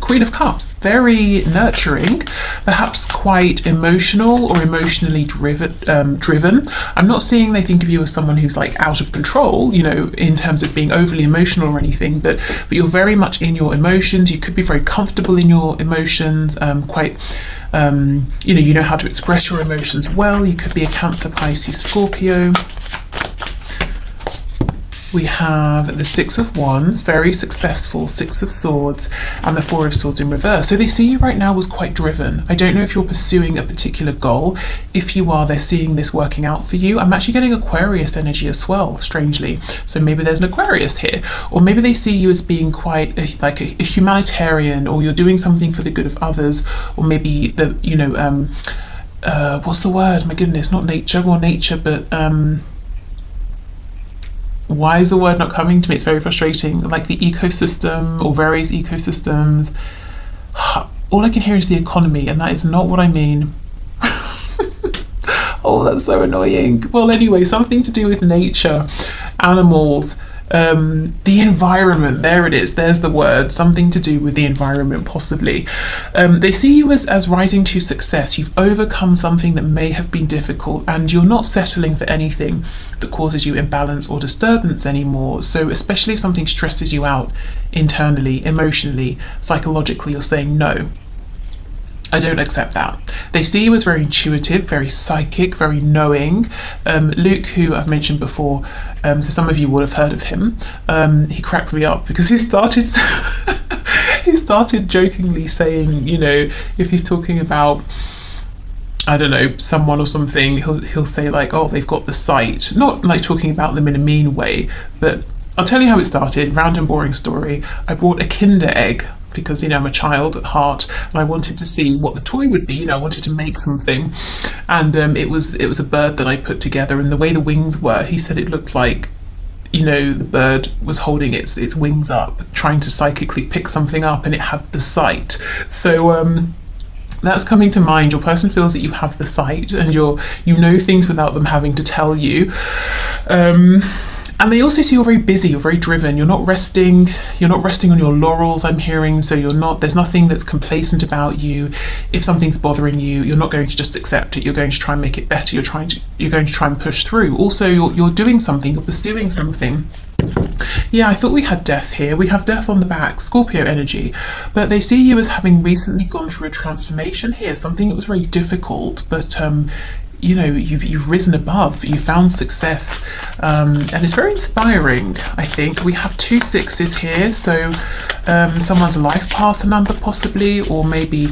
Queen of Cups, very nurturing, perhaps quite emotional or emotionally driven. I'm not seeing they think of you as someone who's like out of control, you know, in terms of being overly emotional or anything, but you're very much in your emotions. You could be very comfortable in your emotions, quite you know how to express your emotions well. You could be a Cancer, Pisces, Scorpio. We have the Six of Wands, very successful, Six of Swords, and the Four of Swords in reverse. So they see you right now as quite driven. I don't know if you're pursuing a particular goal. If you are, they're seeing this working out for you. I'm actually getting Aquarius energy as well, strangely. So maybe there's an Aquarius here. Or maybe they see you as being quite like a humanitarian, or you're doing something for the good of others, or maybe what's the word? My goodness, not nature, or nature, but why is the word not coming to me? It's very frustrating. Like the ecosystem or various ecosystems. All I can hear is the economy, and that is not what I mean. Oh, that's so annoying. Well, anyway, something to do with nature, animals, the environment. There it is, there's the word, something to do with the environment, possibly. They see you as rising to success. You've overcome something that may have been difficult, and you're not settling for anything that causes you imbalance or disturbance anymore. So especially if something stresses you out internally, emotionally, psychologically, you're saying no, I don't accept that. They see you as very intuitive, very psychic, very knowing. Luke, who I've mentioned before, so some of you would have heard of him, he cracks me up because he started he started jokingly saying, you know, if he's talking about, I don't know, someone or something, he'll say like, oh, they've got the sight. Not like talking about them in a mean way, but I'll tell you how it started. Round and boring story. I bought a Kinder egg because, you know, I'm a child at heart, and I wanted to see what the toy would be. You know, I wanted to make something, and it was a bird that I put together, and the way the wings were, he said it looked like, you know, the bird was holding its wings up, trying to psychically pick something up, and it had the sight. So that's coming to mind. Your person feels that you have the sight, and you know things without them having to tell you. And they also see you're very busy, you're very driven, you're not resting on your laurels, I'm hearing. So there's nothing that's complacent about you. If something's bothering you, you're not going to just accept it, you're going to try and make it better, you're going to try and push through. Also, you're doing something, you're pursuing something. Yeah, I thought we had Death here. We have Death on the back, Scorpio energy, but they see you as having recently gone through a transformation here, something that was very difficult, but you know, you've risen above, you found success, and it's very inspiring. I think we have 2 6s here, so someone's life path number possibly, or maybe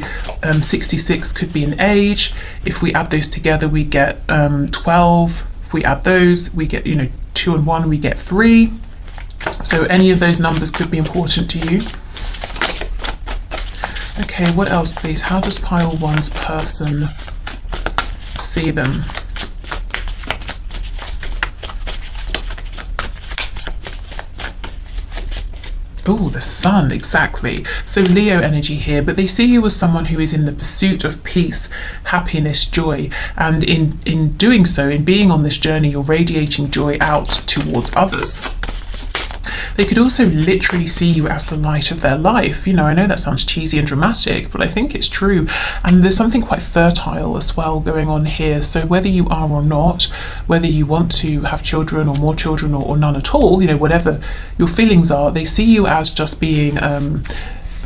66 could be an age. If we add those together, we get 12. If we add those, we get, you know, 2 and 1, we get 3. So any of those numbers could be important to you. Okay, what else, please? How does pile 1's person see them? Oh, the sun, exactly. So Leo energy here, but they see you as someone who is in the pursuit of peace, happiness, joy, and in doing so, in being on this journey, you're radiating joy out towards others. They could also literally see you as the light of their life. You know, I know that sounds cheesy and dramatic, but I think it's true. And there's something quite fertile as well going on here. So whether you are or not, whether you want to have children or more children or none at all, you know, whatever your feelings are, they see you as just being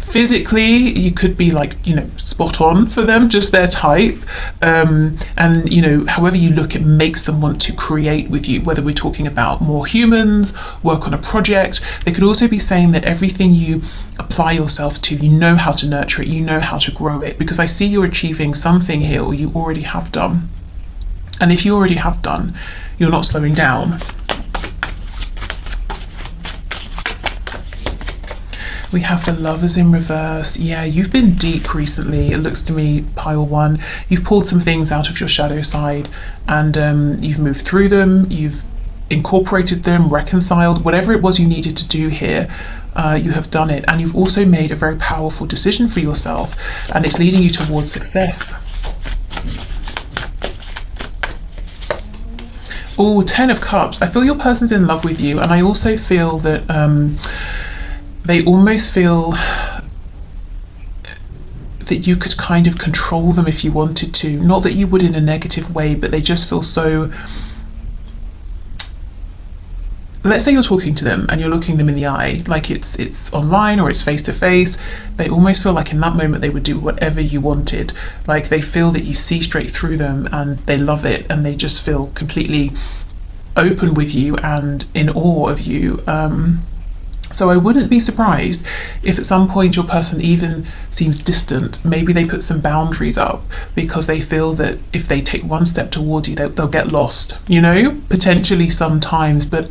physically, you could be like, you know, spot on for them, just their type, and you know, however you look, it makes them want to create with you, whether we're talking about more humans, work on a project. They could also be saying that everything you apply yourself to, you know how to nurture it, you know how to grow it, because I see you're achieving something here, or you already have done. And if you already have done, you're not slowing down. We have the Lovers in reverse. Yeah, you've been deep recently, it looks to me, pile 1. You've pulled some things out of your shadow side, and you've moved through them, you've incorporated them, reconciled, whatever it was you needed to do here, you have done it. And you've also made a very powerful decision for yourself, and it's leading you towards success. Oh, 10 of Cups. I feel your person's in love with you, and I also feel that they almost feel that you could kind of control them if you wanted to. Not that you would in a negative way, but they just feel so... Let's say you're talking to them and you're looking them in the eye, like it's online or it's face to face. They almost feel like in that moment they would do whatever you wanted. Like they feel that you see straight through them and they love it, and they just feel completely open with you and in awe of you. So I wouldn't be surprised if at some point your person even seems distant. Maybe they put some boundaries up because they feel that if they take one step towards you, they'll get lost, you know, potentially sometimes. But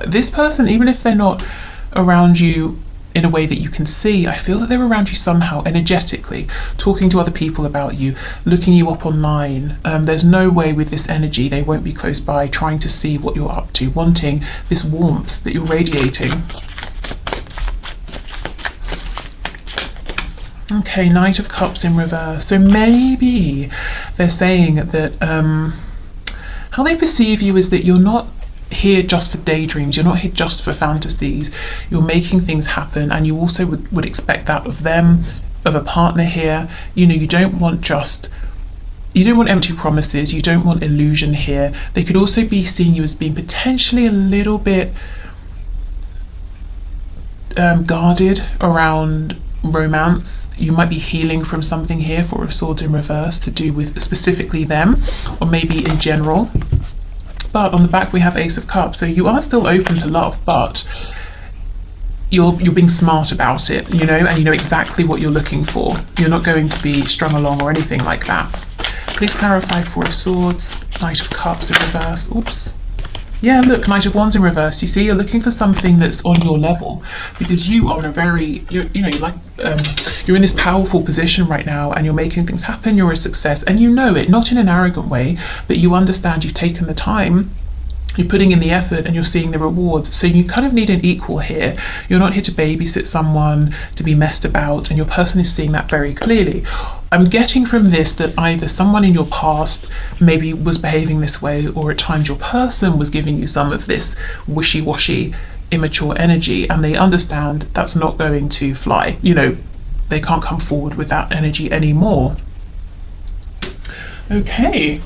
this person, even if they're not around you in a way that you can see, I feel that they're around you somehow energetically, talking to other people about you, looking you up online. There's no way with this energy they won't be close by, trying to see what you're up to, wanting this warmth that you're radiating. Okay, Knight of Cups in reverse. So maybe they're saying that how they perceive you is that you're not here just for daydreams, you're not here just for fantasies, you're making things happen, and you also would expect that of them, of a partner here. You know, you don't want empty promises, you don't want illusion here. They could also be seeing you as being potentially a little bit guarded around romance. You might be healing from something here, Four of Swords in reverse, to do with specifically them, or maybe in general. But on the back we have Ace of Cups, so you are still open to love, but you're being smart about it, you know, and you know exactly what you're looking for. You're not going to be strung along or anything like that. Please clarify Four of Swords, Knight of Cups in reverse. Oops. Yeah, look, Knight of Wands in reverse. You see, you're looking for something that's on your level, because you are in a very, you're in this powerful position right now, and you're making things happen. You're a success, and you know it, not in an arrogant way, but you understand you've taken the time, you're putting in the effort, and you're seeing the rewards. So you kind of need an equal here. You're not here to babysit someone, to be messed about, and your person is seeing that very clearly. I'm getting from this that either someone in your past maybe was behaving this way, or at times your person was giving you some of this wishy-washy, immature energy, and they understand that's not going to fly. You know, they can't come forward with that energy anymore. Okay.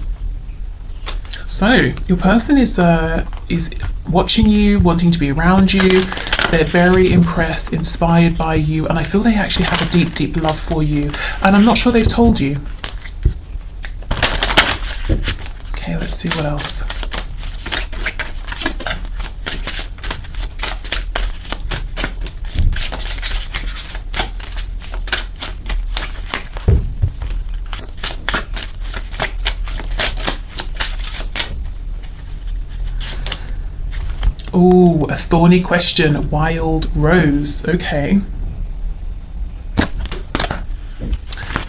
So your person is watching you, wanting to be around you. They're very impressed, inspired by you, and I feel they actually have a deep, deep love for you. And I'm not sure they've told you. Okay, let's see what else. Oh, a thorny question, Wild Rose. Okay.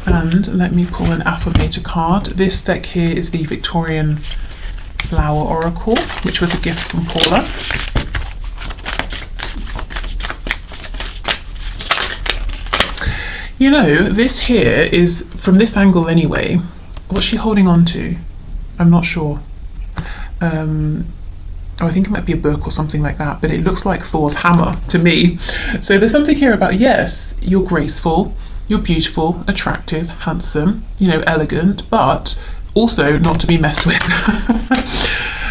And let me pull an affirmator card. This deck here is the Victorian Flower Oracle, which was a gift from Paula. You know, this here is, from this angle anyway, what's she holding on to? I'm not sure. Oh, I think it might be a book or something like that, but it looks like Thor's hammer to me. So there's something here about, yes, you're graceful, you're beautiful, attractive, handsome, you know, elegant, but also not to be messed with.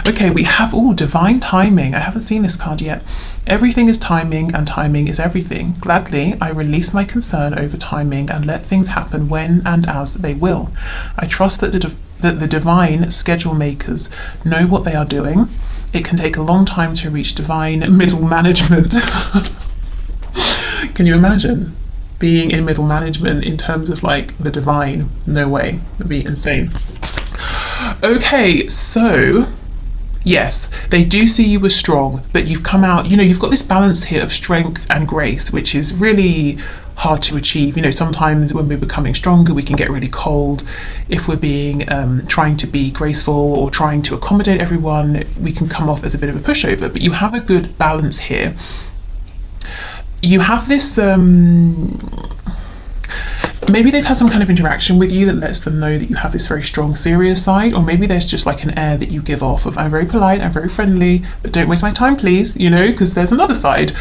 Okay, we have, divine timing. I haven't seen this card yet. Everything is timing, and timing is everything. Gladly, I release my concern over timing and let things happen when and as they will. I trust that the divine schedule makers know what they are doing. It can take a long time to reach divine middle management. Can you imagine being in middle management in terms of like the divine? No way, that'd be insane. Okay, so yes, they do see you as strong, but you've come out, you know, you've got this balance here of strength and grace, which is really hard to achieve. You know, sometimes when we're becoming stronger, we can get really cold. If we're being trying to be graceful or trying to accommodate everyone, we can come off as a bit of a pushover. But you have a good balance here. You have this maybe they've had some kind of interaction with you that lets them know that you have this very strong serious side, or maybe there's just like an air that you give off of, I'm very polite, I'm very friendly, but don't waste my time please, you know, because there's another side.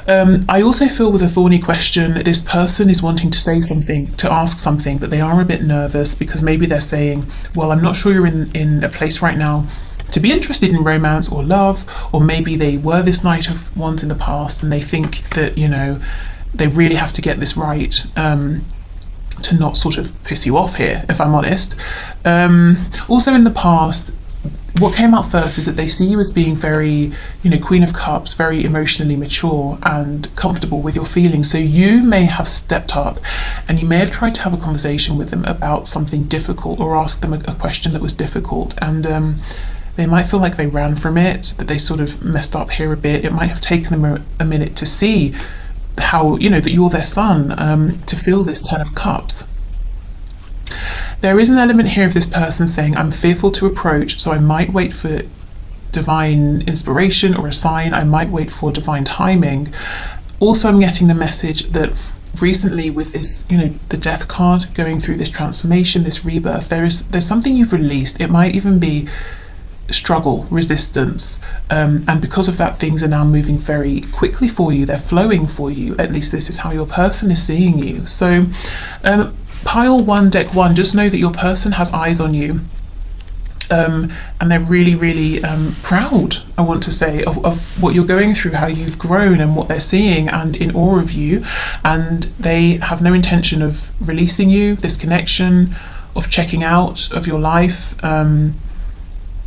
I also feel with a thorny question, this person is wanting to say something, to ask something, but they are a bit nervous because maybe they're saying, well, I'm not sure you're in a place right now to be interested in romance or love, or maybe they were this Knight of Wands in the past and they think that, you know, they really have to get this right, to not sort of piss you off here, if I'm honest. Also in the past, what came out first is that they see you as being very, you know, Queen of Cups, very emotionally mature and comfortable with your feelings. So you may have stepped up and you may have tried to have a conversation with them about something difficult, or ask them a question that was difficult, and they might feel like they ran from it, that they sort of messed up here a bit. It might have taken them a minute to see how, you know, that you're their son, to feel this Ten of Cups. There is an element here of this person saying, I'm fearful to approach, so I might wait for divine inspiration or a sign, I might wait for divine timing. Also, I'm getting the message that recently with this, you know, the Death card, going through this transformation, this rebirth, there's something you've released. It might even be struggle, resistance, and because of that, things are now moving very quickly for you. They're flowing for you. At least this is how your person is seeing you. So pile 1, deck 1, just know that your person has eyes on you, and they're really, really proud, I want to say, of what you're going through, how you've grown and what they're seeing, and in awe of you, and they have no intention of releasing you, this connection, of checking out of your life,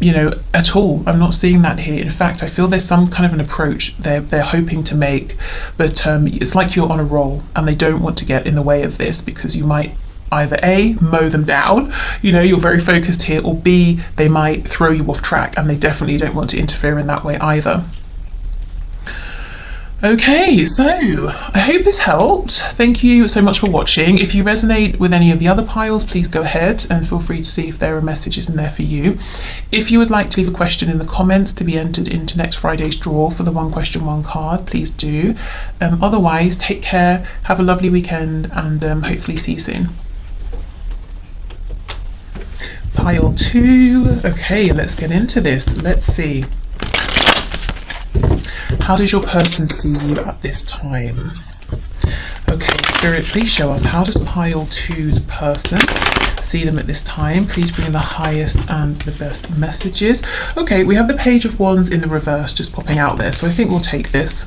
you know, at all. I'm not seeing that here. In fact, I feel there's some kind of an approach they're hoping to make, but it's like you're on a roll and they don't want to get in the way of this, because you might either A, mow them down, you know, you're very focused here, or B, they might throw you off track, and they definitely don't want to interfere in that way either. Okay, so I hope this helped. Thank you so much for watching. If you resonate with any of the other piles, please go ahead and feel free to see if there are messages in there for you. If you would like to leave a question in the comments to be entered into next Friday's draw for the 1 question 1 card, please do. Otherwise, take care, have a lovely weekend, and hopefully see you soon. Pile 2. Okay, let's get into this. Let's see. How does your person see you at this time? Okay, Spirit, please show us, how does pile 2's person see them at this time? Please bring the highest and the best messages. Okay, we have the Page of Wands in the reverse just popping out there, so I think we'll take this.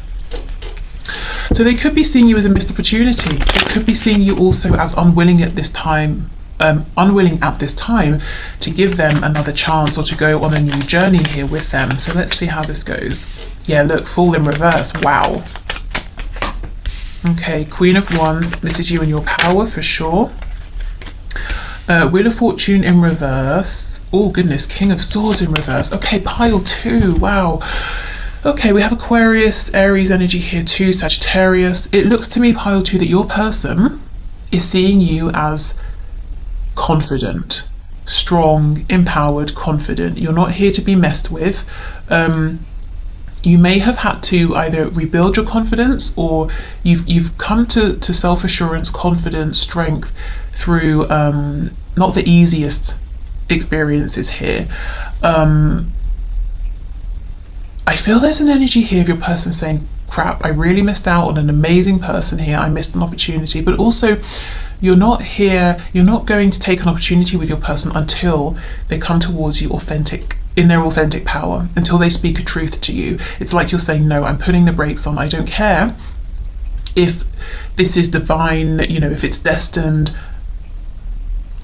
So they could be seeing you as a missed opportunity. They could be seeing you also as unwilling at this time, to give them another chance, or to go on a new journey here with them. So let's see how this goes. Yeah, look, Fool in reverse. Wow. Okay, Queen of Wands. This is you and your power for sure. Wheel of Fortune in reverse. Oh goodness, King of Swords in reverse. Okay, pile 2. Wow. Okay, we have Aquarius, Aries energy here too, Sagittarius. It looks to me, pile 2, that your person is seeing you as confident, strong, empowered, confident. You're not here to be messed with. You may have had to either rebuild your confidence, or you've come to self-assurance, confidence, strength through not the easiest experiences here. I feel there's an energy here of your person saying, crap, I really missed out on an amazing person here, I missed an opportunity. But also, you're not going to take an opportunity with your person until they come towards you in their authentic power, until they speak a truth to you. It's like you're saying, no, I'm putting the brakes on. I don't care if this is divine, you know, if it's destined.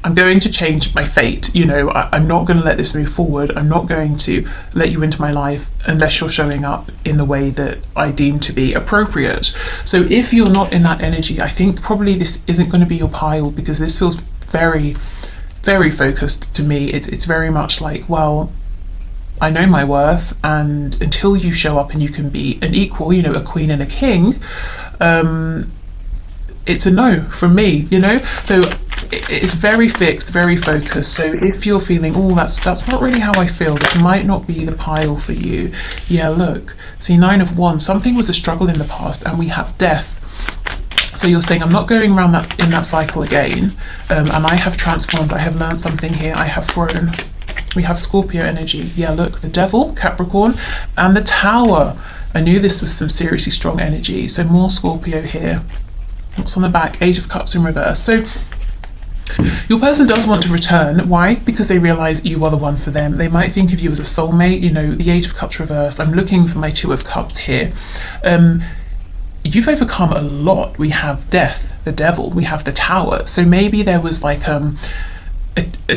I'm going to change my fate, you know, I'm not going to let this move forward. I'm not going to let you into my life unless you're showing up in the way that I deem to be appropriate. So if you're not in that energy, I think probably this isn't going to be your pile, because this feels very, very focused to me. It's very much like, well, I know my worth, and until you show up and you can be an equal, you know, a queen and a king, it's a no from me, you know. So it's very fixed, very focused. So if you're feeling, oh, that's not really how I feel, this might not be the pile for you. Yeah, look, see, 9 of Wands, something was a struggle in the past, and we have death. So you're saying, I'm not going around that in that cycle again, and I have transformed, I have learned something here, I have grown. We have Scorpio energy. Yeah, look, the Devil, Capricorn, and the Tower. I knew this was some seriously strong energy. So more Scorpio here. What's on the back? Age of Cups in reverse. So your person does want to return. Why? Because they realize you are the one for them. They might think of you as a soulmate. You know, the Age of Cups reversed. I'm looking for my Two of Cups here. You've overcome a lot. We have Death, the Devil, we have the Tower. So maybe there was like a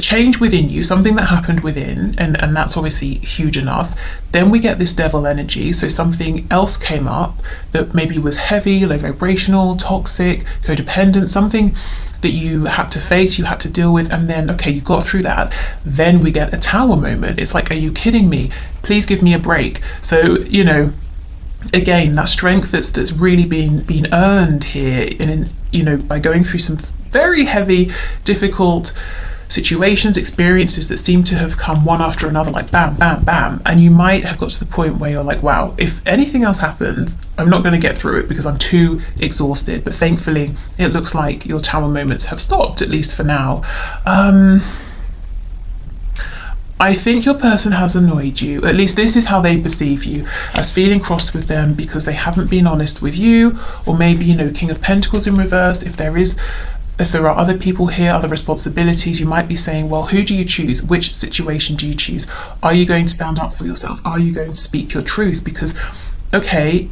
change within you, something that happened within, and that's obviously huge enough. Then we get this Devil energy, so something else came up that maybe was heavy, low vibrational, toxic, codependent, something that you had to face, you had to deal with, and then, okay, you got through that. Then we get a Tower moment. It's like, are you kidding me? Please give me a break. So, you know, again, that strength that's really been earned here, in, you know, by going through some very heavy, difficult situations, experiences that seem to have come one after another, like bam, bam, bam. And you might have got to the point where you're like, wow, if anything else happens, I'm not going to get through it because I'm too exhausted. But thankfully, it looks like your Tower moments have stopped, at least for now. I think your person has annoyed you. At least this is how they perceive you, as feeling cross with them because they haven't been honest with you, or maybe, you know, King of Pentacles in reverse. If there are other people here, other responsibilities, you might be saying, well, who do you choose? Which situation do you choose? Are you going to stand up for yourself? Are you going to speak your truth? Because, okay,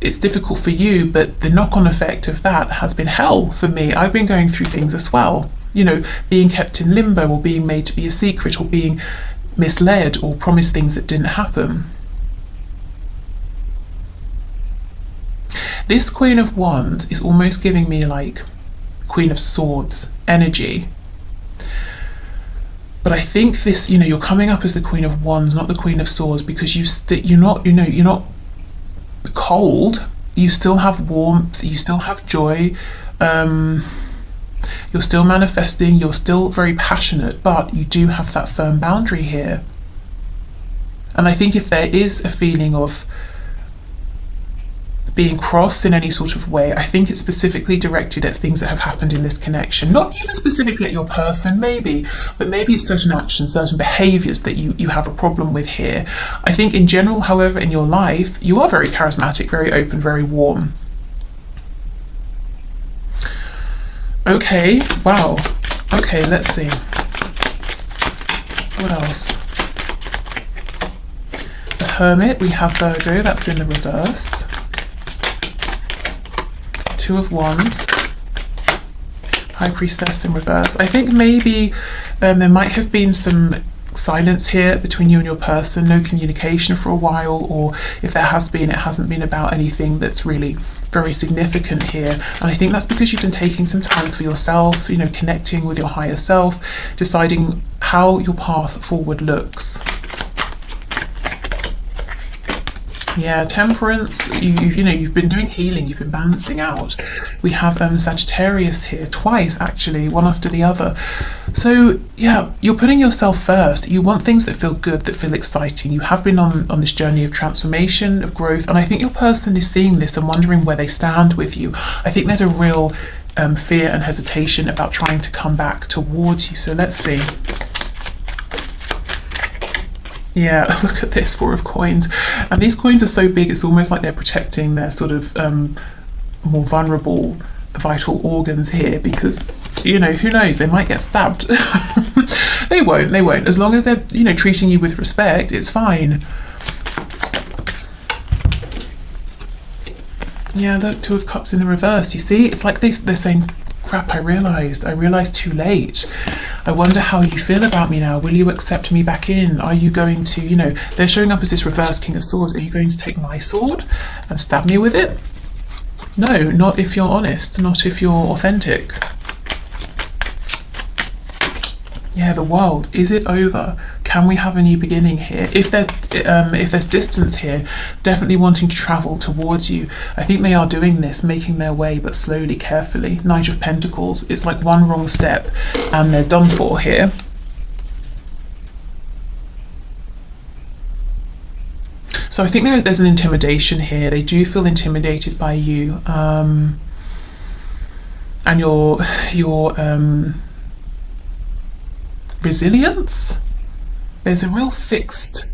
it's difficult for you, but the knock-on effect of that has been hell for me. I've been going through things as well. You know, being kept in limbo, or being made to be a secret, or being misled, or promised things that didn't happen. This Queen of Wands is almost giving me like Queen of Swords energy. But I think this, you know, you're coming up as the Queen of Wands, not the Queen of Swords, because you're not cold. You still have warmth. You still have joy. You're still manifesting, you're still very passionate, but you do have that firm boundary here. And I think if there is a feeling of being crossed in any sort of way, I think it's specifically directed at things that have happened in this connection. Not even specifically at your person, maybe, but maybe it's certain actions, certain behaviours that you have a problem with here. I think in general, however, in your life, you are very charismatic, very open, very warm. Okay, wow. Okay, let's see. What else? The Hermit, we have Virgo, that's in the reverse. Two of Wands. High Priestess in reverse. I think maybe there might have been some silence here between you and your person, no communication for a while, or if there has been, it hasn't been about anything that's really very significant here. And I think that's because you've been taking some time for yourself, you know, connecting with your higher self, deciding how your path forward looks. Yeah, Temperance, you've been doing healing, you've been balancing out. We have Sagittarius here, twice actually, one after the other. So yeah, you're putting yourself first. You want things that feel good, that feel exciting. You have been on this journey of transformation, of growth, and I think your person is seeing this and wondering where they stand with you. I think there's a real fear and hesitation about trying to come back towards you. So let's see. Yeah, look at this, 4 of Coins. And these coins are so big, it's almost like they're protecting their sort of more vulnerable, vital organs here, because, you know, who knows, they might get stabbed. They won't. As long as they're, you know, treating you with respect, it's fine. Yeah, look, 2 of Cups in the reverse. You see, it's like they're saying, crap, I realised too late. I wonder how you feel about me now. Will you accept me back in? Are you going to, you know, they're showing up as this reverse King of Swords. Are you going to take my sword and stab me with it? No, not if you're honest, not if you're authentic. Yeah, the World. Is it over? Can we have a new beginning here? If there's distance here, definitely wanting to travel towards you. I think they are doing this, making their way, but slowly, carefully. Knight of Pentacles. It's like one wrong step and they're done for here. So I think there's an intimidation here. They do feel intimidated by you. and your resilience. There's a real fixity.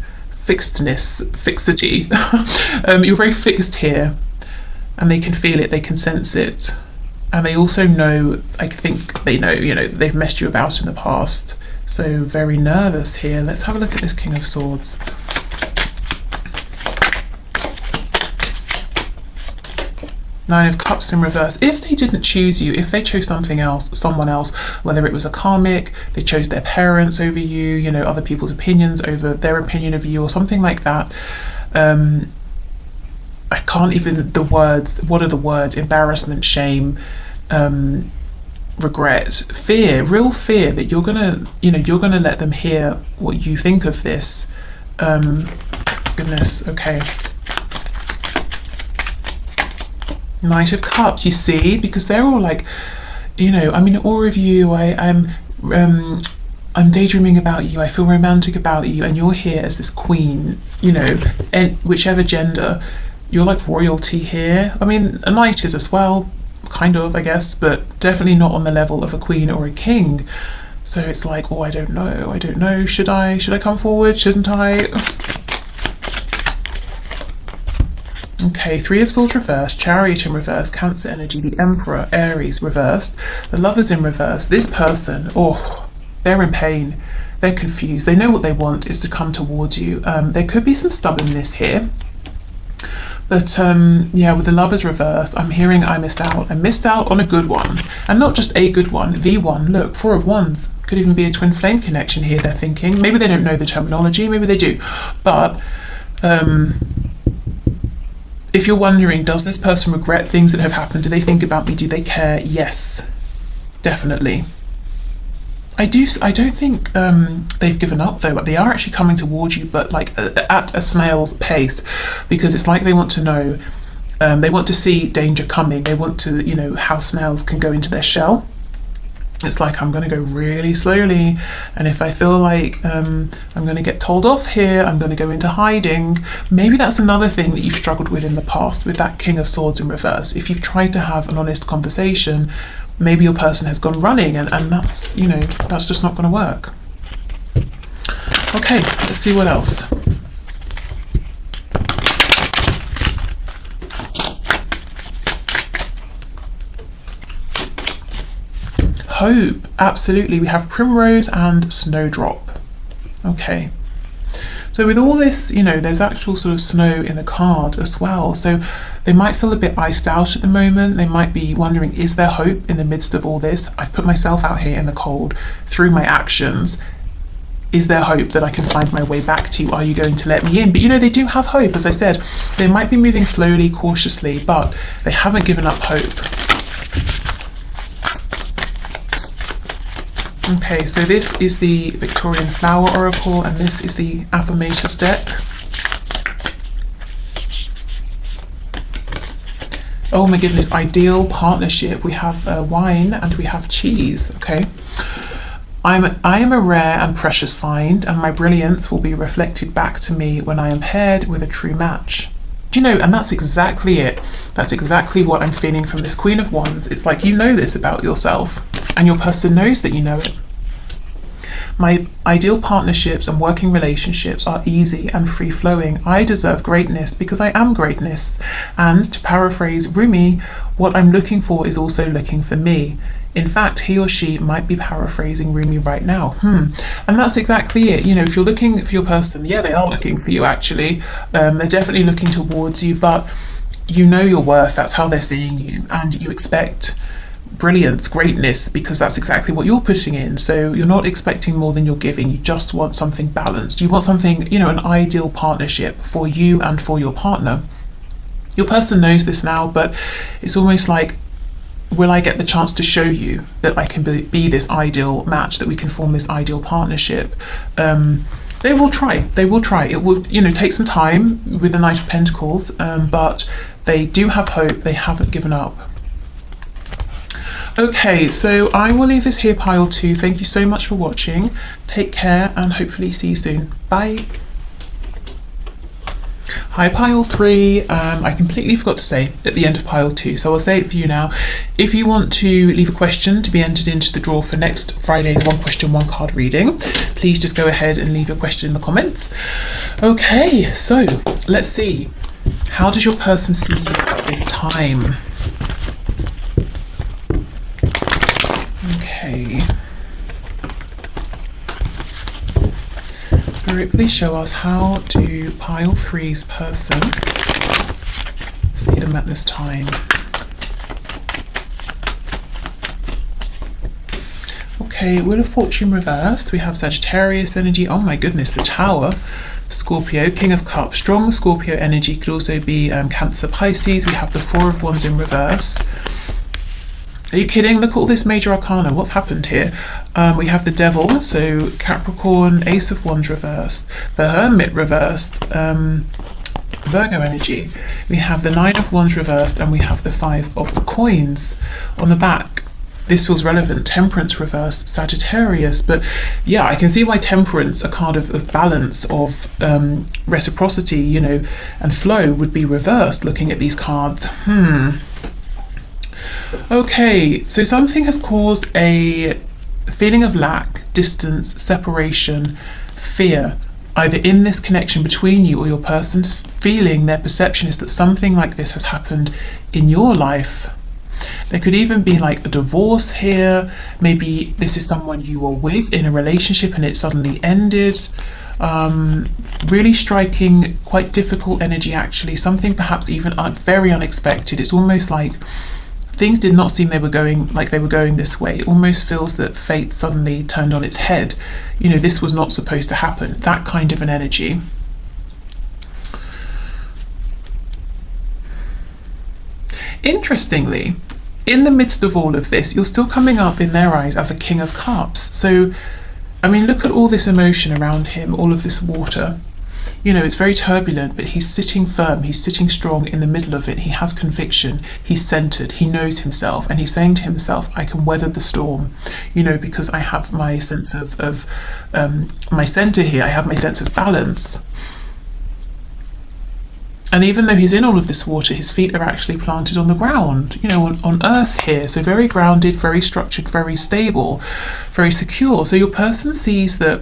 You're very fixed here, and they can feel it, they can sense it, and they also know. I think they know, they've messed you about in the past. So very nervous here. Let's have a look at this King of Swords. Nine of Cups in reverse. If they didn't choose you, if they chose something else, someone else, whether it was a karmic, they chose their parents over you, other people's opinions over their opinion of you, or something like that. I can't even, the words, what are the words? Embarrassment, shame, regret, fear, real fear that you're gonna let them hear what you think of this. Goodness, okay. Knight of Cups, you see, because they're all like, I'm in awe of you, I'm daydreaming about you, I feel romantic about you, and you're here as this queen, and whichever gender, you're like royalty here. I mean, a knight is as well, kind of, I guess, but definitely not on the level of a queen or a king. So it's like, oh, I don't know, should I come forward, shouldn't I? Okay, Three of Swords reversed, Chariot in reverse, Cancer energy, the Emperor, Aries reversed, the Lovers in reverse. This person, they're in pain, they're confused, they know what they want is to come towards you. There could be some stubbornness here, but yeah, with the Lovers reversed, I'm hearing I missed out on a good one, and not just a good one, the one. Look, Four of Wands, could even be a twin flame connection here, they're thinking. Maybe they don't know the terminology, maybe they do, but if you're wondering, does this person regret things that have happened? Do they think about me? Do they care? Yes, definitely. I don't think they've given up though, but they are actually coming towards you, but like at a snail's pace, because it's like they want to know, they want to see danger coming. They want to, how snails can go into their shell. It's like, I'm going to go really slowly, and if I feel like I'm going to get told off here, I'm going to go into hiding. Maybe that's another thing that you've struggled with in the past with that King of Swords in reverse. If you've tried to have an honest conversation, maybe your person has gone running, and that's, that's just not going to work. Okay, let's see what else. Hope, absolutely. We have Primrose and Snowdrop. Okay. So with all this, there's actual sort of snow in the card as well. So they might feel a bit iced out at the moment. They might be wondering, is there hope in the midst of all this? I've put myself out here in the cold through my actions. Is there hope that I can find my way back to you? Are you going to let me in? But they do have hope. As I said, they might be moving slowly, cautiously, but they haven't given up hope. Okay, so this is the Victorian Flower Oracle, and this is the Affirmators deck. Oh my goodness, ideal partnership. We have wine and we have cheese, okay. I am a rare and precious find, and my brilliance will be reflected back to me when I am paired with a true match. Do you know, and that's exactly it. That's exactly what I'm feeling from this Queen of Wands. It's like, this about yourself, and your person knows that you know it. My ideal partnerships and working relationships are easy and free-flowing. I deserve greatness because I am greatness. And to paraphrase Rumi, what I'm looking for is also looking for me. In fact, he or she might be paraphrasing Rumi right now. And that's exactly it. If you're looking for your person, yeah, they are looking for you actually. They're definitely looking towards you, but you know your worth. That's how they're seeing you, and you expect brilliance, greatness, because that's exactly what you're putting in. So you're not expecting more than you're giving. You just want something balanced. You want something, an ideal partnership for you and for your partner. Your person knows this now, but it's almost like, will I get the chance to show you that I can be this ideal match, that we can form this ideal partnership? They will try. It will, take some time with the Knight of Pentacles, but they do have hope. They haven't given up. Okay, so I will leave this here, pile 2. Thank you so much for watching. Take care and hopefully see you soon. Bye. Hi pile 3, I completely forgot to say at the end of pile 2, so I'll say it for you now. If you want to leave a question to be entered into the draw for next Friday's one question, one card reading, please just go ahead and leave your question in the comments. Okay, so let's see. How does your person see you at this time? Okay. Spirit, please show us, how do pile 3's person see them at this time? Okay, Wheel of Fortune reversed. We have Sagittarius energy. Oh my goodness, the Tower. Scorpio, King of Cups. Strong Scorpio energy. Could also be Cancer, Pisces. We have the Four of Wands in reverse. Are you kidding? Look at all this major arcana. What's happened here? We have the Devil, so Capricorn, Ace of Wands reversed, the Hermit reversed, Virgo energy. We have the Nine of Wands reversed, and we have the Five of Coins on the back. This feels relevant. Temperance reversed, Sagittarius. But yeah, I can see why Temperance, a card of balance, of reciprocity, you know, and flow, would be reversed looking at these cards. Okay, so something has caused a feeling of lack, distance, separation, fear, either in this connection between you or your person's feeling. Their perception is that something like this has happened in your life. There could even be like a divorce here. Maybe this is someone you were with in a relationship and it suddenly ended. Really striking, quite difficult energy actually. Something perhaps even very unexpected. It's almost like things did not seem they were going this way. It almost feels that fate suddenly turned on its head. You know, this was not supposed to happen. That kind of an energy. Interestingly, in the midst of all of this, you're still coming up in their eyes as a King of Cups. So, I mean, look at all this emotion around him, all of this water. You know, it's very turbulent, but he's sitting firm, he's sitting strong in the middle of it. He has conviction, he's centered, he knows himself, and he's saying to himself, I can weather the storm, you know, because I have my sense of my center here, I have my sense of balance. And even though he's in all of this water, his feet are actually planted on the ground, you know, on earth here. So very grounded, very structured, very stable, very secure. So your person sees that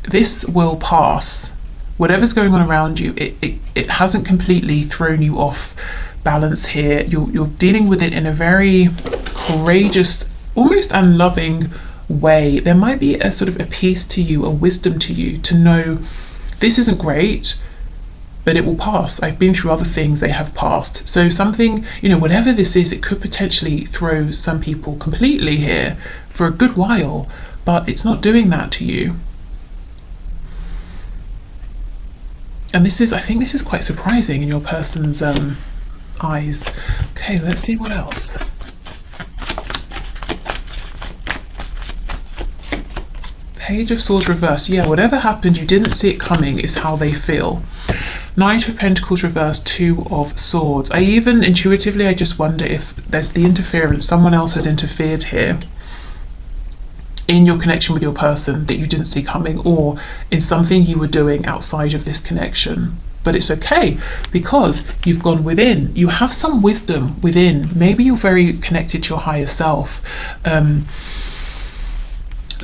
this will pass. Whatever's going on around you, it hasn't completely thrown you off balance here. You're dealing with it in a very courageous, almost unloving way. There might be a sort of a peace to you, a wisdom to you, to know this isn't great, but it will pass. I've been through other things, they have passed. So something, you know, whatever this is, it could potentially throw some people completely here for a good while, but it's not doing that to you. And this is, I think this is quite surprising in your person's eyes. Okay, let's see what else. Page of Swords reversed. Yeah, whatever happened, you didn't see it coming, is how they feel. Knight of Pentacles reversed, Two of Swords. I even intuitively, I just wonder if there's the interference, someone else has interfered here in your connection with your person that you didn't see coming, or in something you were doing outside of this connection. But it's okay, because you've gone within. You have some wisdom within. Maybe you're very connected to your higher self. So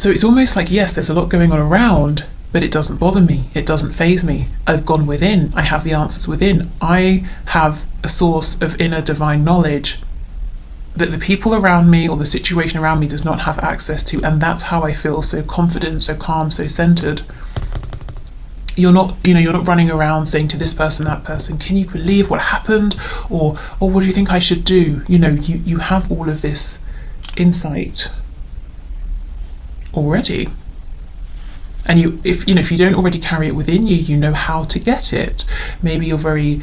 it's almost like, yes, there's a lot going on around, but it doesn't bother me. It doesn't faze me. I've gone within. I have the answers within. I have a source of inner divine knowledge that the people around me or the situation around me does not have access to, and that's how I feel so confident, so calm, so centered. You're not, you know, you're not running around saying to this person, that person, can you believe what happened, or what do you think I should do? You know, you have all of this insight already, and if you don't already carry it within you, you know how to get it. Maybe you're very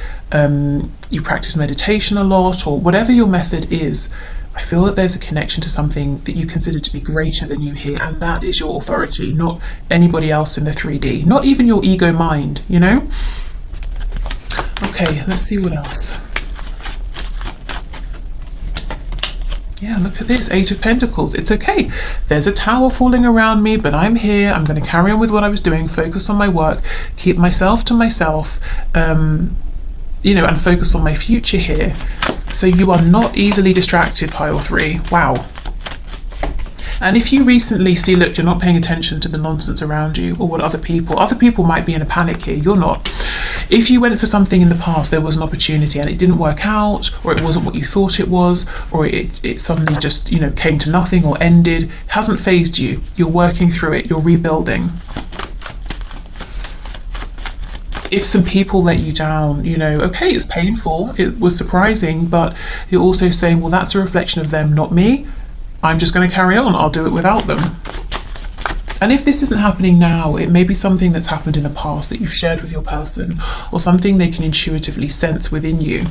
you practice meditation a lot, or whatever your method is. I feel that there's a connection to something that you consider to be greater than you here, and that is your authority, not anybody else in the 3D, not even your ego mind, you know. Okay, let's see what else. Yeah, look at this, Eight of Pentacles. It's okay. There's a tower falling around me, but I'm here. I'm going to carry on with what I was doing, focus on my work, keep myself to myself, and focus on my future here. So you are not easily distracted, pile 3. Wow. And if you recently see, look, you're not paying attention to the nonsense around you or what other people might be in a panic here, you're not. If you went for something in the past, there was an opportunity and it didn't work out, or it wasn't what you thought it was, or it suddenly just, came to nothing or ended, it hasn't phased you. You're working through it, you're rebuilding. If some people let you down, okay, it's painful, it was surprising, but you're also saying, well, that's a reflection of them, not me. I'm just going to carry on. I'll do it without them. And if this isn't happening now, it may be something that's happened in the past that you've shared with your person, or something they can intuitively sense within you.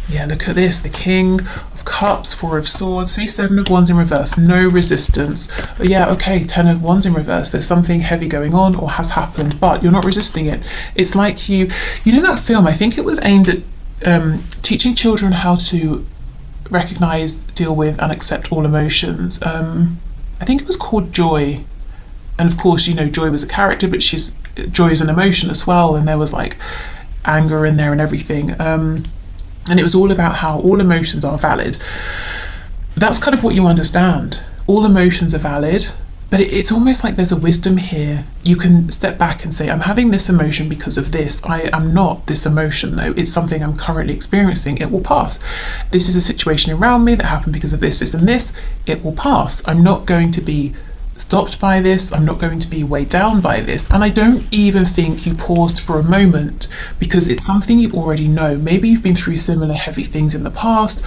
Yeah, look at this. The King of Cups, Four of Swords, see, Seven of Wands in reverse. No resistance. Yeah, okay, Ten of Wands in reverse. There's something heavy going on or has happened, but you're not resisting it. It's like you know that film, I think it was aimed at teaching children how to recognize, deal with, and accept all emotions. I think it was called Joy. And of course, Joy was a character, but Joy is an emotion as well. And there was like anger in there and everything. And it was all about how all emotions are valid. That's kind of what you understand. All emotions are valid, but it's almost like there's a wisdom here. You can step back and say, I'm having this emotion because of this. I am not this emotion though. It's something I'm currently experiencing. It will pass. This is a situation around me that happened because of this, this, and this. It will pass. I'm not going to be stopped by this. I'm not going to be weighed down by this. And I don't even think you paused for a moment, because it's something you already know. Maybe you've been through similar heavy things in the past.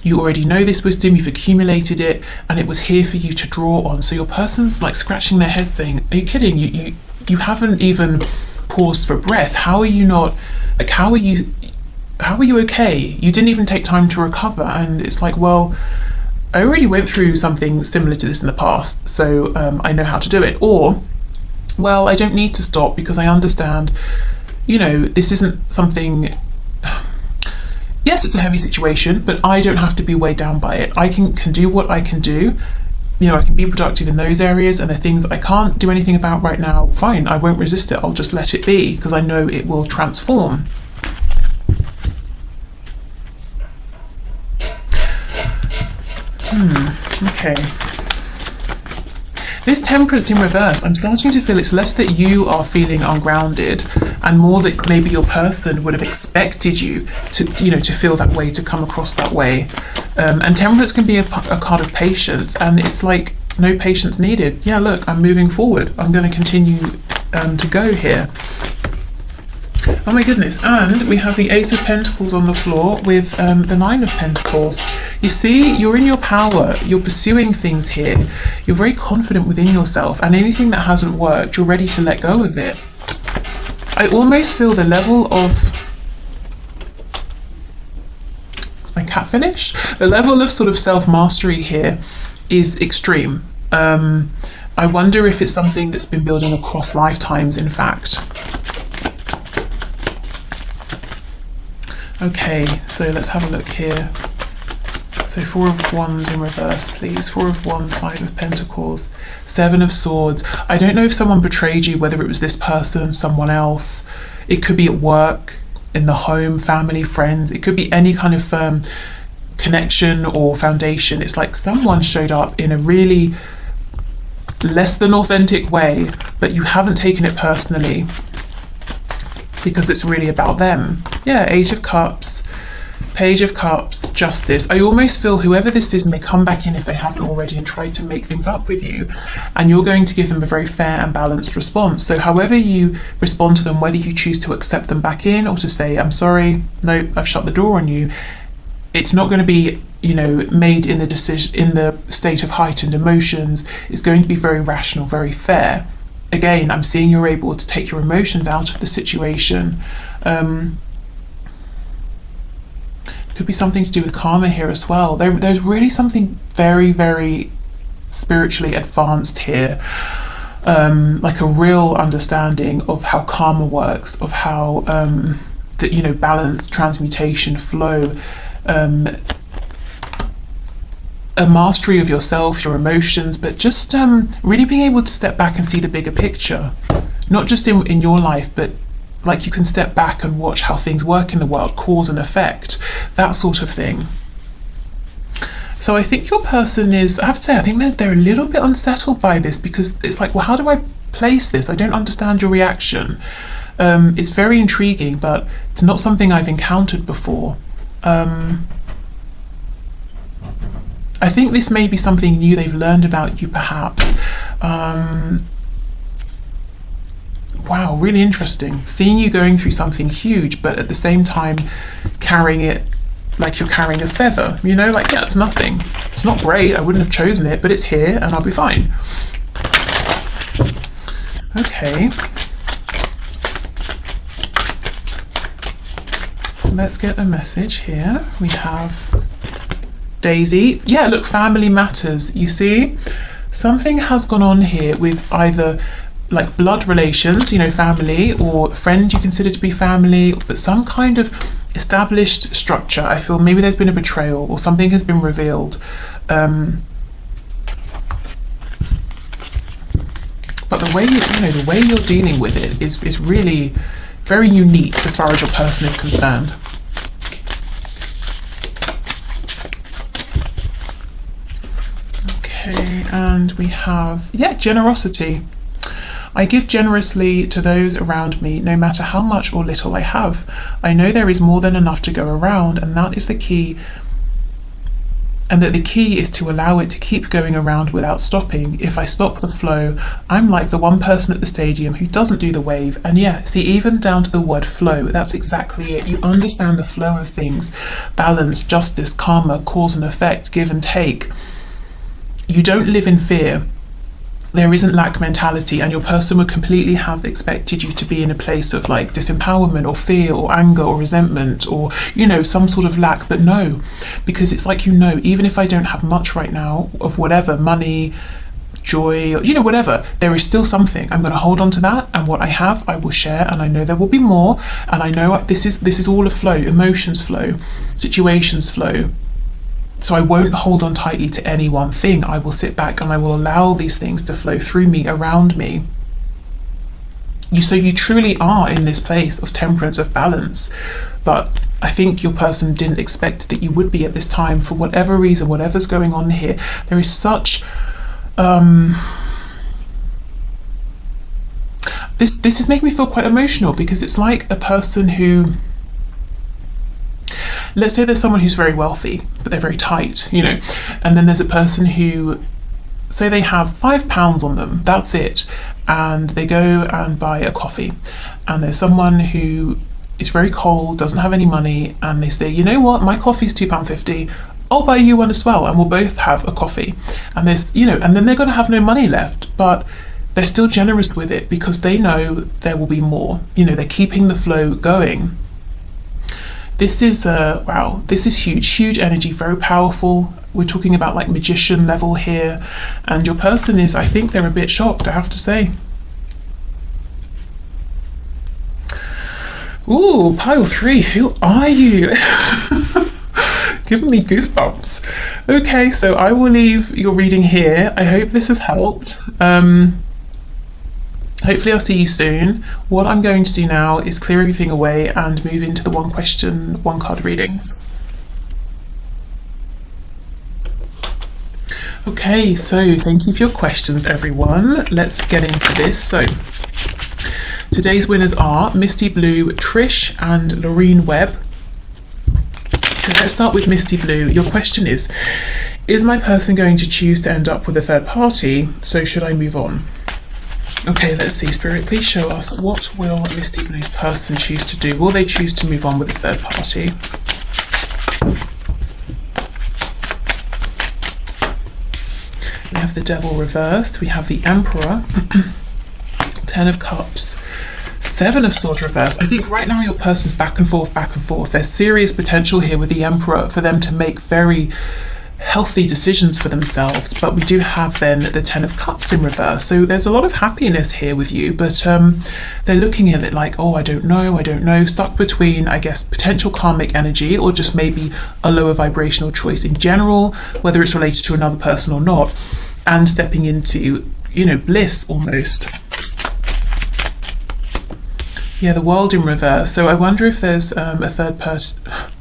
You already know this wisdom, you've accumulated it, and it was here for you to draw on. So your person's like scratching their head saying, are you kidding? You haven't even paused for breath. How are you not, like, how are you okay? You didn't even take time to recover. And it's like, well, I already went through something similar to this in the past, so I know how to do it. Or, well, I don't need to stop because I understand, this isn't something, yes, it's a heavy situation, but I don't have to be weighed down by it. I can do what I can do. I can be productive in those areas, and the things that I can't do anything about right now, fine, I won't resist it. I'll just let it be because I know it will transform. Okay. This Temperance in reverse, I'm starting to feel it's less that you are feeling ungrounded and more that maybe your person would have expected you to feel that way, to come across that way. And Temperance can be a card of patience, and it's like no patience needed. Yeah, look, I'm moving forward. I'm going to continue to go here. Oh my goodness, and we have the Ace of Pentacles on the floor with the Nine of Pentacles. You see, you're in your power, you're pursuing things here, you're very confident within yourself, and anything that hasn't worked, you're ready to let go of it. I almost feel the level of... Is my cat finished? The level of sort of self-mastery here is extreme. I wonder if it's something that's been building across lifetimes, in fact. Okay, so let's have a look here. So Four of Wands in reverse, please. Four of Wands, Five of Pentacles, Seven of Swords. I don't know if someone betrayed you, whether it was this person, someone else. It could be at work, in the home, family, friends. It could be any kind of connection or foundation. It's like someone showed up in a really less than authentic way, but you haven't taken it personally because it's really about them. Yeah, Eight of Cups, Page of Cups, Justice. I almost feel whoever this is may come back in if they haven't already and try to make things up with you, and you're going to give them a very fair and balanced response. So however you respond to them, whether you choose to accept them back in or to say, I'm sorry, no, I've shut the door on you, it's not going to be, made in the state of heightened emotions. It's going to be very rational, very fair. Again, I'm seeing you're able to take your emotions out of the situation. Could be something to do with karma here as well. There's really something very, very spiritually advanced here. Like a real understanding of how karma works, of how balance, transmutation, flow. a mastery of yourself, your emotions, but just really being able to step back and see the bigger picture, not just in your life, but like you can step back and watch how things work in the world, cause and effect, that sort of thing. So I think your person is, I have to say, I think they're a little bit unsettled by this, because it's like, well, how do I place this? I don't understand your reaction. It's very intriguing, but it's not something I've encountered before. I think this may be something new they've learned about you, perhaps. Wow, really interesting. Seeing you going through something huge, but at the same time carrying it like you're carrying a feather, you know, like, yeah, it's nothing. It's not great, I wouldn't have chosen it, but it's here and I'll be fine. Okay. So let's get a message here. We have Daisy. Yeah, look, family matters. You see, something has gone on here with either like blood relations, you know, family, or friend you consider to be family, but some kind of established structure. I feel maybe there's been a betrayal or something has been revealed. But the way the way you're dealing with it is really very unique as far as your person is concerned. Okay, and we have, yeah, generosity. I give generously to those around me, no matter how much or little I have. I know there is more than enough to go around, and that is the key. And that the key is to allow it to keep going around without stopping. If I stop the flow, I'm like the one person at the stadium who doesn't do the wave. And yeah, see, even down to the word flow, that's exactly it. You understand the flow of things, balance, justice, karma, cause and effect, give and take. You don't live in fear. There isn't lack mentality, and your person would completely have expected you to be in a place of like disempowerment or fear or anger or resentment or, you know, some sort of lack. But no, because it's like, you know, even if I don't have much right now of whatever, money, joy, or, you know, whatever, there is still something. I'm going to hold on to that, and what I have I will share, and I know there will be more, and I know this is all a flow. Emotions flow, situations flow. So I won't hold on tightly to any one thing. I will sit back and I will allow these things to flow through me, around me. So you truly are in this place of temperance, of balance. But I think your person didn't expect that you would be at this time for whatever reason, whatever's going on here. There is such this is making me feel quite emotional, because it's like a person who, let's say there's someone who's very wealthy, but they're very tight, you know, and then there's a person who, say they have £5 on them, that's it, and they go and buy a coffee, and there's someone who is very cold, doesn't have any money, and they say, you know what, my coffee's £2.50, I'll buy you one as well, and we'll both have a coffee. And there's, you know, and then they're going to have no money left, but they're still generous with it because they know there will be more. You know, they're keeping the flow going. This is wow, this is huge energy, very powerful. We're talking about like magician level here, and your person is, I think they're a bit shocked, I have to say. Ooh, pile 3, who are you? Giving me goosebumps. Okay, so I will leave your reading here. I hope this has helped. Hopefully I'll see you soon. What I'm going to do now is clear everything away and move into the one question, one card readings. Okay, so thank you for your questions, everyone. Let's get into this. So today's winners are Misty Blue, Trish and Loreen Webb. So let's start with Misty Blue. Your question is my person going to choose to end up with a third party? So should I move on? Okay, let's see. Spirit, please show us, what will Misty Blue's person choose to do? Will they choose to move on with a third party? We have the Devil reversed. We have the Emperor. 10 of Cups. 7 of Swords reversed. I think right now your person's back and forth. There's serious potential here with the Emperor for them to make very healthy decisions for themselves. But we do have then the Ten of Cups in reverse. So there's a lot of happiness here with you, but they're looking at it like, oh, I don't know, stuck between, I guess, potential karmic energy or just maybe a lower vibrational choice in general, whether it's related to another person or not, and stepping into, you know, bliss almost. Yeah, the World in reverse. So I wonder if there's a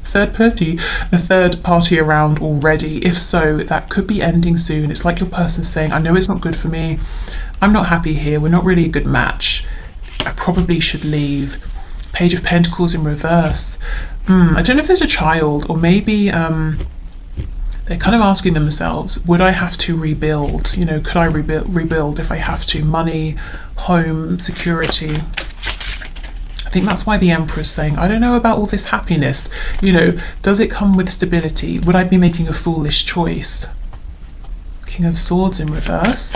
third party around already. If so, that could be ending soon. It's like your person's saying, I know it's not good for me. I'm not happy here. We're not really a good match. I probably should leave. Page of Pentacles in reverse. I don't know if there's a child, or maybe they're kind of asking themselves, would I have to rebuild? You know, could I rebuild if I have to? Money, home, security. I think that's why the Emperor's saying, I don't know about all this happiness. You know, does it come with stability? Would I be making a foolish choice? King of Swords in reverse.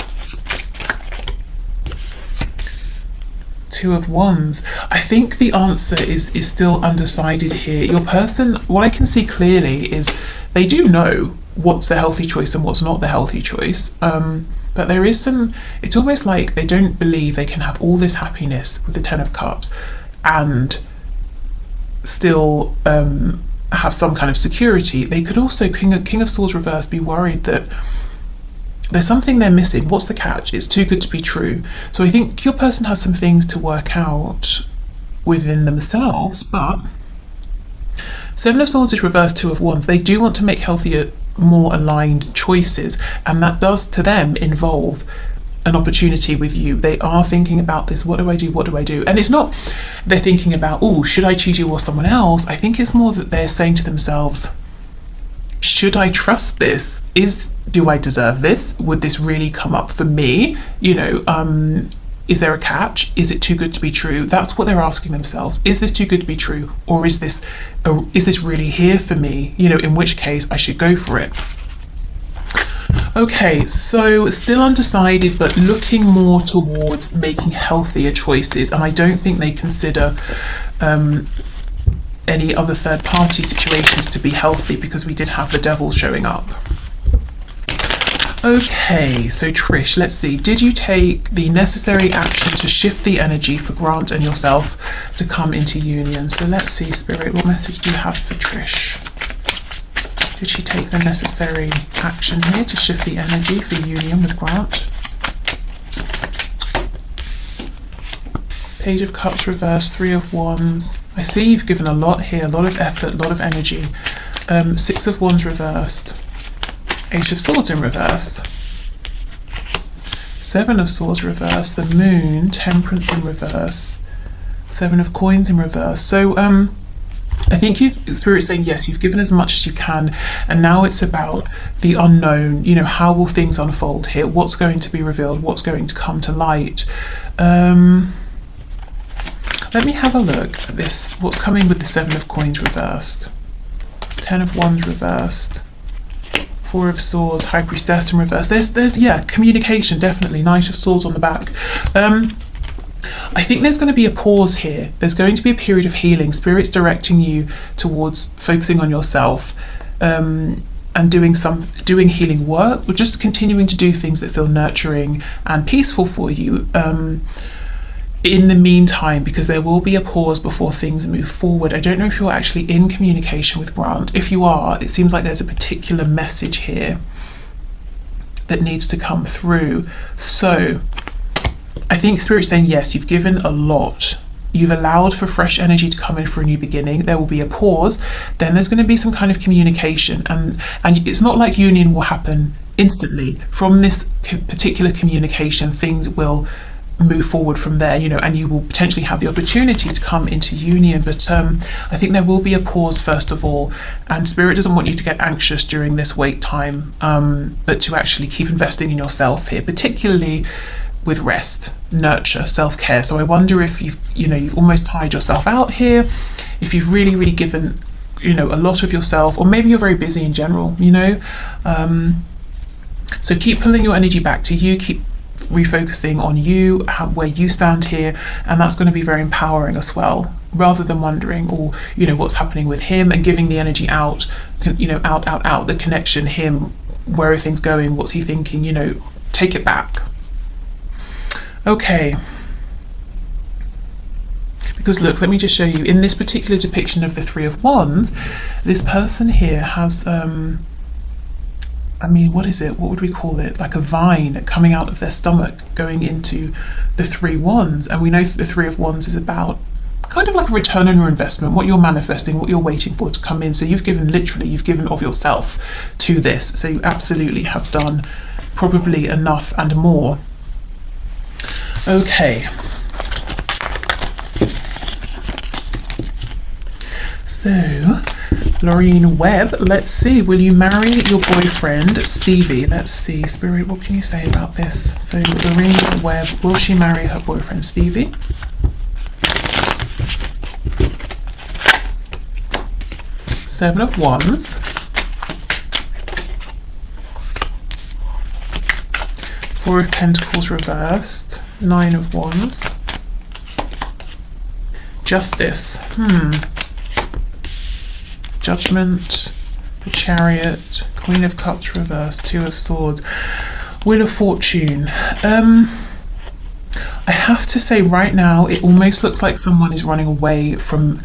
Two of Wands. I think the answer is still undecided here. Your person, what I can see clearly is they do know what's the healthy choice and what's not the healthy choice. But there is some, it's almost like they don't believe they can have all this happiness with the Ten of Cups and still have some kind of security. They could also, King of Swords reverse, be worried that there's something they're missing. What's the catch? It's too good to be true. So I think your person has some things to work out within themselves, but Seven of Swords is reversed, Two of Wands. They do want to make healthier, more aligned choices, and that does to them involve an opportunity with you. They are thinking about this, what do I do, what do I do? And it's not they're thinking about, oh, should I choose you or someone else? I think it's more that they're saying to themselves, should I trust this? Do I deserve this? Would this really come up for me? You know, is there a catch? Is it too good to be true? That's what they're asking themselves. Is this too good to be true? Or is this really here for me? You know, in which case I should go for it. Okay, so still undecided, but looking more towards making healthier choices. And I don't think they consider any other third party situations to be healthy, because we did have the Devil showing up. Okay, so Trish, let's see. Did you take the necessary action to shift the energy for Grant and yourself to come into union? So let's see, Spirit, what message do you have for Trish? Did she take the necessary action here to shift the energy for union with Grant? Page of Cups reversed, Three of Wands. I see you've given a lot here, a lot of effort, a lot of energy. Six of Wands reversed. Eight of Swords in reverse. Seven of Swords reversed. The Moon, Temperance in reverse. Seven of Coins in reverse. So I think Spirit's saying, yes, you've given as much as you can, and now it's about the unknown. You know, how will things unfold here? What's going to be revealed? What's going to come to light? Let me have a look at this. What's coming with the Seven of Coins reversed? Ten of Wands reversed. Four of Swords, High Priestess in reverse. There's yeah, communication, definitely. Knight of Swords on the back. I think there's going to be a pause here. There's going to be a period of healing. Spirit's directing you towards focusing on yourself, and doing healing work, or just continuing to do things that feel nurturing and peaceful for you. In the meantime, because there will be a pause before things move forward. I don't know if you're actually in communication with Grant. If you are, it seems like there's a particular message here that needs to come through. So I think Spirit's saying, yes, you've given a lot. You've allowed for fresh energy to come in for a new beginning. There will be a pause. Then there's going to be some kind of communication. And it's not like union will happen instantly. From this particular communication, things will move forward from there, you know, and you will potentially have the opportunity to come into union. But I think there will be a pause first of all, and Spirit doesn't want you to get anxious during this wait time, but to actually keep investing in yourself here, particularly with rest, nurture, self-care. So I wonder if you've almost tired yourself out here, if you've really given, you know, a lot of yourself, or maybe you're very busy in general, you know. So keep pulling your energy back to you, keep refocusing on you, where you stand here, and that's going to be very empowering as well, rather than wondering, or you know, what's happening with him, and giving the energy out, you know, out, the connection, him, where are things going, what's he thinking, you know, take it back. Okay. Because look, let me just show you, in this particular depiction of the Three of Wands, this person here has, I mean, what is it? What would we call it? Like a vine coming out of their stomach, going into the Three Wands. And we know the Three of Wands is about kind of like a return on your investment, what you're manifesting, what you're waiting for to come in. So you've given, literally, you've given of yourself to this. So you absolutely have done probably enough and more. Okay. So, Lorraine Webb, let's see, will you marry your boyfriend, Stevie? Let's see, Spirit, what can you say about this? So, Lorraine Webb, will she marry her boyfriend, Stevie? Seven of Wands. Four of Pentacles reversed. Nine of Wands. Justice. Judgment, the Chariot, Queen of Cups reversed, Two of Swords, Wheel of Fortune. I have to say right now it almost looks like someone is running away from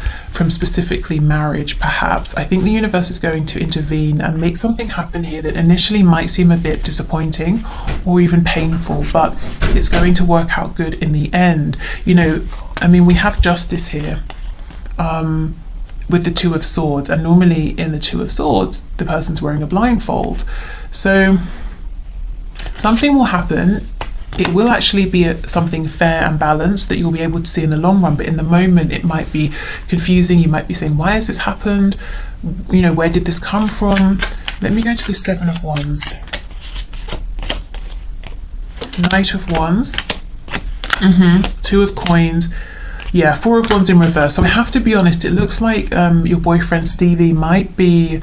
specifically marriage, perhaps. I think the universe is going to intervene and make something happen here that initially might seem a bit disappointing or even painful, but it's going to work out good in the end. You know, I mean, we have justice here. With the Two of Swords, and normally in the Two of Swords the person's wearing a blindfold, so something will happen. It will actually be something fair and balanced that you'll be able to see in the long run, but in the moment it might be confusing. You might be saying, why has this happened, you know, where did this come from? Let me go to the Seven of Wands. Knight of Wands, Two of Coins. Yeah, Four of Wands in reverse. So I have to be honest, it looks like your boyfriend Stevie might be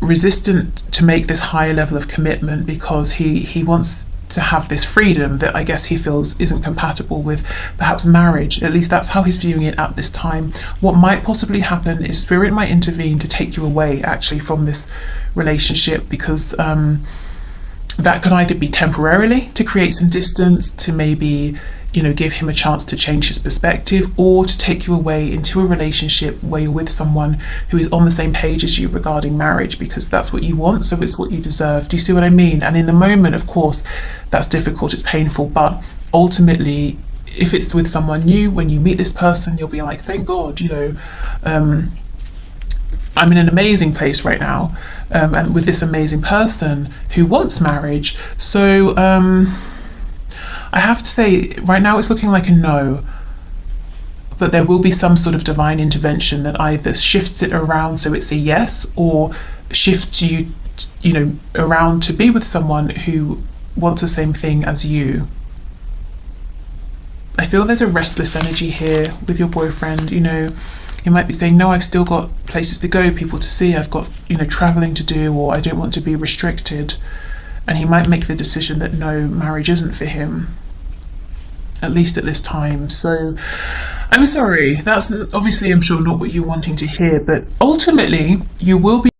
resistant to make this higher level of commitment because he wants to have this freedom that I guess he feels isn't compatible with perhaps marriage. At least that's how he's viewing it at this time. What might possibly happen is Spirit might intervene to take you away actually from this relationship, because that could either be temporarily to create some distance, to maybe, you know, give him a chance to change his perspective, or to take you away into a relationship where you're with someone who is on the same page as you regarding marriage, because that's what you want, so it's what you deserve. Do you see what I mean? And in the moment, of course, that's difficult, it's painful, but ultimately, if it's with someone new, when you meet this person, you'll be like, thank God, you know, I'm in an amazing place right now, and with this amazing person who wants marriage. So I have to say, right now it's looking like a no, but there will be some sort of divine intervention that either shifts it around so it's a yes, or shifts you, you know, around to be with someone who wants the same thing as you. I feel there's a restless energy here with your boyfriend. You know, he might be saying, no, I've still got places to go, people to see, I've got, you know, traveling to do, or I don't want to be restricted. And he might make the decision that no, marriage isn't for him, at least at this time. So I'm sorry, that's obviously, I'm sure, not what you're wanting to hear, but ultimately you will be